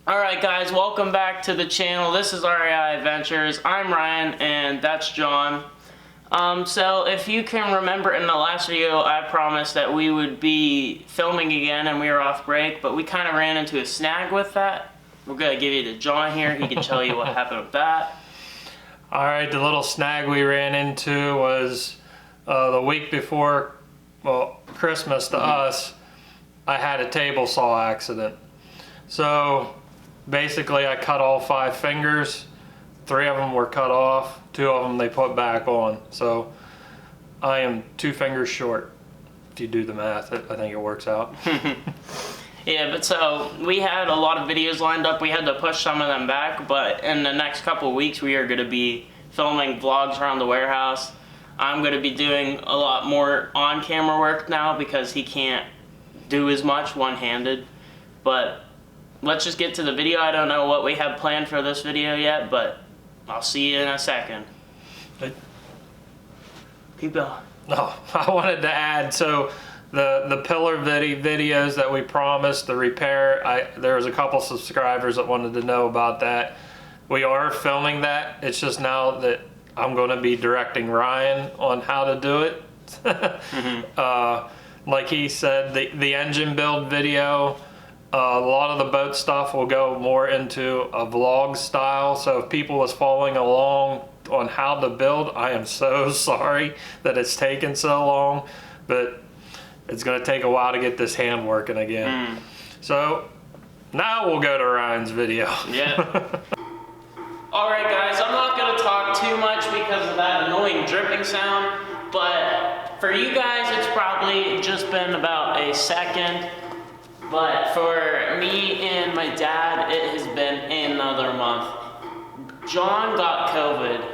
Alright guys, welcome back to the channel. This is REI Adventures. I'm Ryan and that's John. So if you can remember in the last video, I promised that we would be filming again and we were off break, but we kind of ran into a snag with that. We're going to give you to John here. He can tell you what happened with that. Alright, the little snag we ran into was the week before, well, Christmas to us, I had a table saw accident. So basically I cut all 5 fingers. 3 of them were cut off, 2 of them they put back on. So I am 2 fingers short. If you do the math, I think it works out. Yeah, but so we had a lot of videos lined up. We had to push some of them back, but in the next couple of weeks we are going to be filming vlogs around the warehouse. I'm going to be doing a lot more on-camera work now because he can't do as much one-handed. But let's just get to the video. I don't know what we have planned for this video yet, but I'll see you in a second. Keep going. No, I wanted to add, so the pillar videos that we promised, the repair, there was a couple subscribers that wanted to know about that. We are filming that. It's just now that I'm going to be directing Ryan on how to do it. Like he said, the engine build video, a lot of the boat stuff will go more into a vlog style. So if people was following along on how to build, I am so sorry that it's taken so long, but it's going to take a while to get this hand working again. So now we'll go to Ryan's video. Yeah. Alright guys, I'm not going to talk too much because of that annoying dripping sound, but for you guys it's probably just been about a second, but for me and my dad it has been another month. John got COVID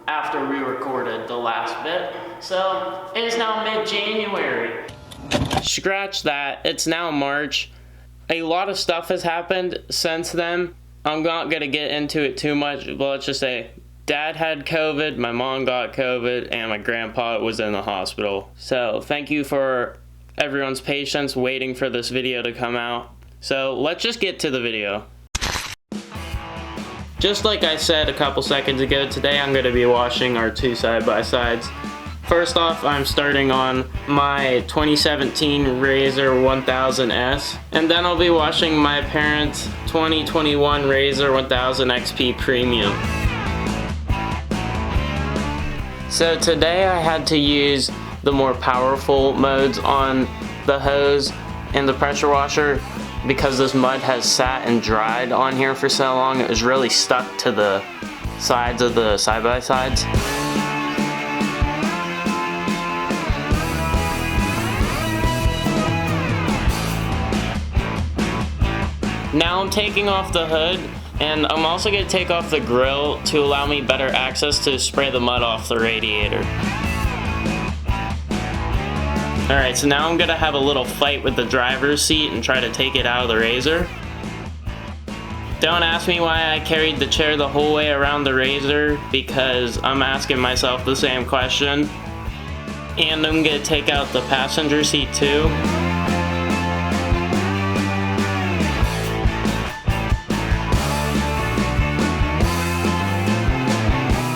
after we recorded the last bit, so it is now mid-January. Scratch that, it's now March. A lot of stuff has happened since then. I'm not going to get into it too much, but let's just say Dad had COVID, my mom got COVID, and my grandpa was in the hospital. So thank you for everyone's patience waiting for this video to come out. So let's just get to the video. Just like I said a couple seconds ago, today I'm going to be washing our 2 side-by-sides. First off, I'm starting on my 2017 RZR 1000S, and then I'll be washing my parents' 2021 RZR 1000 XP Premium. So today I had to use the more powerful modes on the hose and the pressure washer because this mud has sat and dried on here for so long. It was really stuck to the sides of the side-by-sides. Now I'm taking off the hood, and I'm also going to take off the grill to allow me better access to spray the mud off the radiator. Alright, so now I'm going to have a little fight with the driver's seat and try to take it out of the RZR. Don't ask me why I carried the chair the whole way around the RZR, because I'm asking myself the same question. And I'm going to take out the passenger seat too.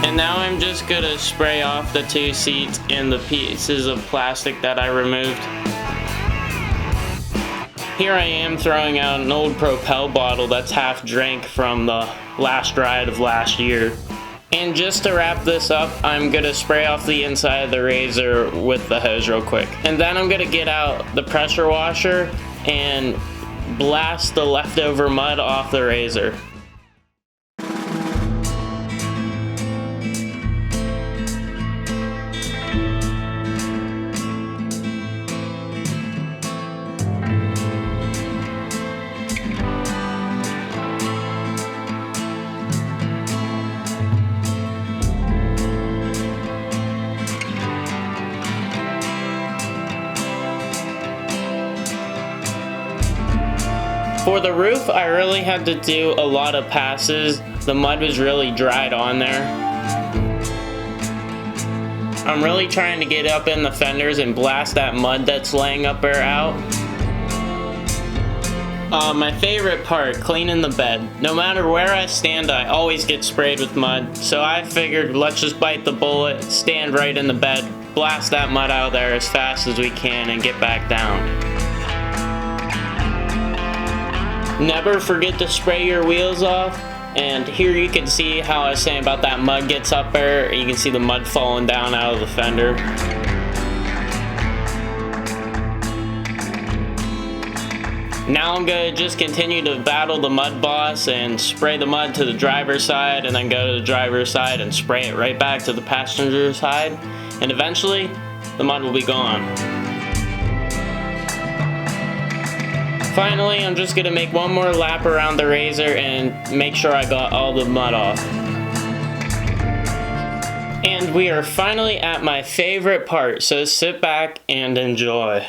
And now I'm just gonna spray off the 2 seats and the pieces of plastic that I removed. Here I am throwing out an old Propel bottle that's half drank from the last ride of last year. And just to wrap this up, I'm gonna spray off the inside of the RZR with the hose real quick. And then I'm gonna get out the pressure washer and blast the leftover mud off the RZR. For the roof, I really had to do a lot of passes. The mud was really dried on there. I'm really trying to get up in the fenders and blast that mud that's laying up there out. My favorite part, cleaning the bed. No matter where I stand, I always get sprayed with mud. So I figured, let's just bite the bullet, stand right in the bed, blast that mud out of there as fast as we can, and get back down. Never forget to spray your wheels off. And here you can see how I was saying about that mud gets up there. You can see the mud falling down out of the fender. Now I'm going to just continue to battle the mud boss and spray the mud to the driver's side, and then go to the driver's side and spray it right back to the passenger side. And eventually, the mud will be gone. Finally, I'm just going to make one more lap around the RZR and make sure I got all the mud off. And we are finally at my favorite part, so sit back and enjoy.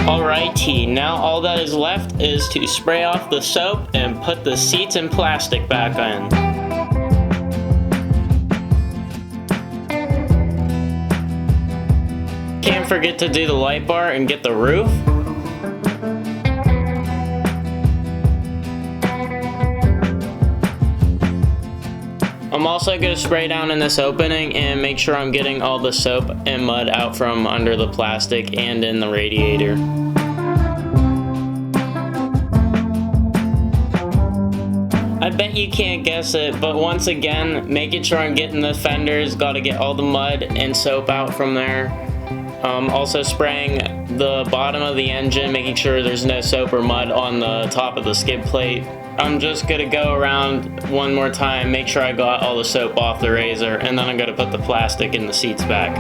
Alrighty, now all that is left is to spray off the soap and put the seats and plastic back in. Can't forget to do the light bar and get the roof. I'm also going to spray down in this opening and make sure I'm getting all the soap and mud out from under the plastic and in the radiator. I bet you can't guess it, but once again, making sure I'm getting the fenders, got to get all the mud and soap out from there. Also spraying the bottom of the engine, making sure there's no soap or mud on the top of the skid plate. I'm just gonna go around one more time, make sure I got all the soap off the RZR, and then I'm gonna put the plastic in the seats back.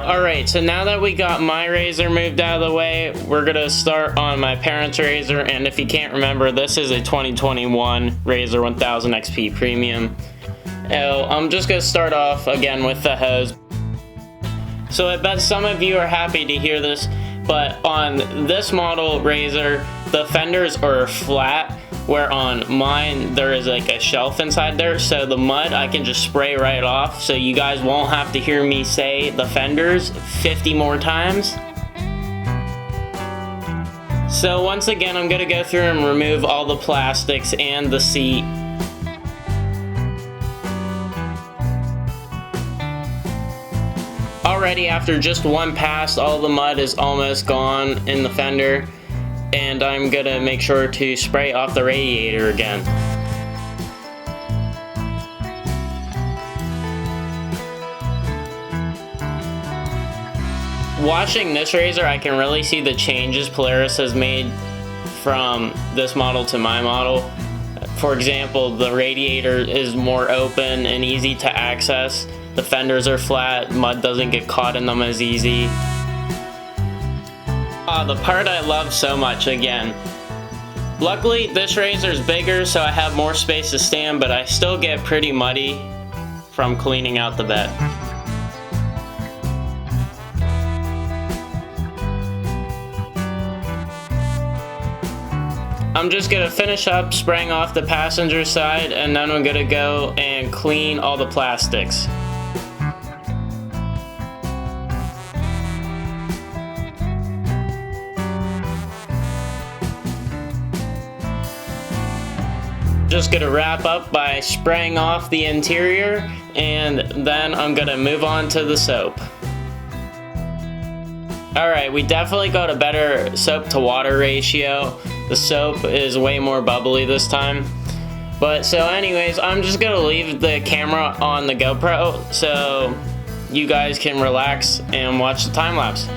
Alright, so now that we got my RZR moved out of the way, we're gonna start on my parents' RZR, and if you can't remember, this is a 2021 RZR 1000 XP Premium. I'm just gonna start off again with the hose. So I bet some of you are happy to hear this, but on this model RZR, the fenders are flat, where on mine there is like a shelf inside there, so the mud I can just spray right off, so you guys won't have to hear me say the fenders 50 more times. So once again, I'm gonna go through and remove all the plastics and the seat. Already after just one pass, all the mud is almost gone in the fender. And I'm gonna make sure to spray off the radiator again. Watching this RZR, I can really see the changes Polaris has made from this model to my model. For example, the radiator is more open and easy to access. The fenders are flat, mud doesn't get caught in them as easy. The part I love so much again. Luckily, this RZR is bigger, so I have more space to stand, but I still get pretty muddy from cleaning out the bed. I'm just gonna finish up spraying off the passenger side, and then I'm gonna go and clean all the plastics. Just gonna wrap up by spraying off the interior, and then I'm gonna move on to the soap. Alright, we definitely got a better soap to water ratio. The soap is way more bubbly this time. But so anyways, I'm just gonna leave the camera on the GoPro so you guys can relax and watch the time lapse.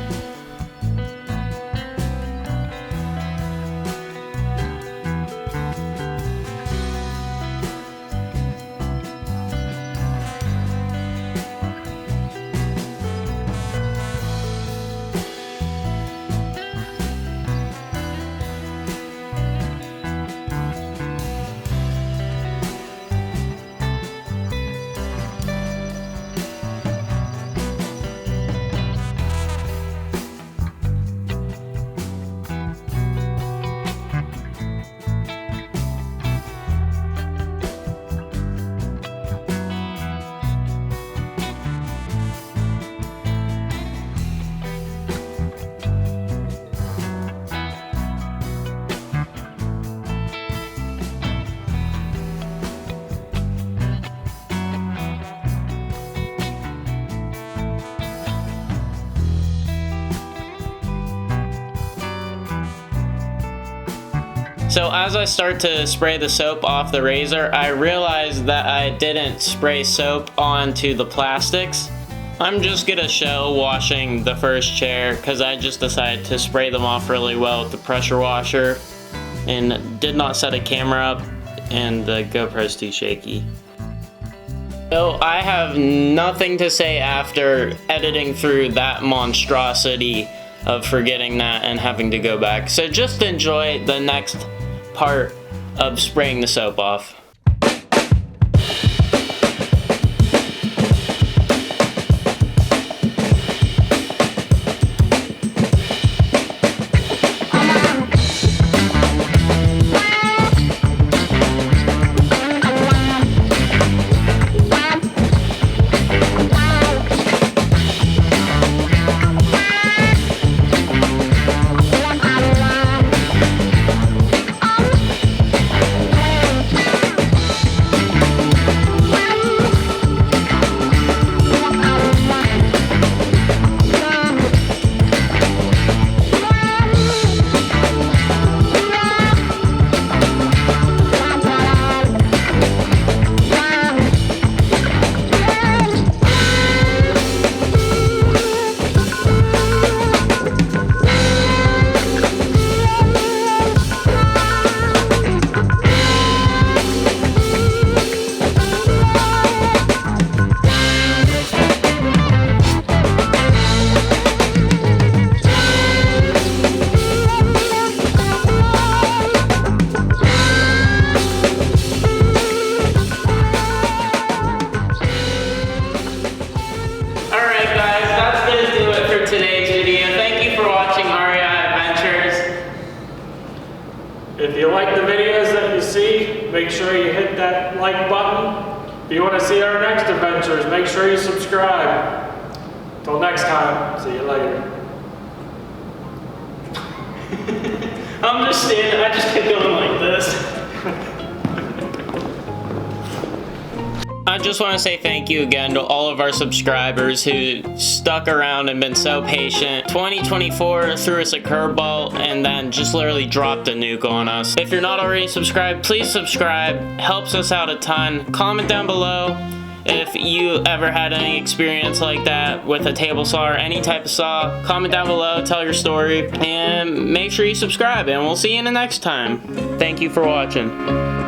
So as I start to spray the soap off the RZR, I realized that I didn't spray soap onto the plastics. I'm just gonna show washing the first chair because I just decided to spray them off really well with the pressure washer and did not set a camera up, and the GoPro's too shaky. So I have nothing to say after editing through that monstrosity of forgetting that and having to go back. So just enjoy the next part of spraying the soap off. If you like the videos that you see, make sure you hit that like button. If you want to see our next adventures, make sure you subscribe. Till next time, see you later. I'm just standing, I just kept going like this. I just want to say thank you again to all of our subscribers who stuck around and been so patient. 2024 threw us a curveball and then just literally dropped a nuke on us. If you're not already subscribed, please subscribe. Helps us out a ton. Comment down below If you ever had any experience like that with a table saw or any type of saw, comment down below, tell your story, and make sure you subscribe, and we'll see you in the next time. Thank you for watching.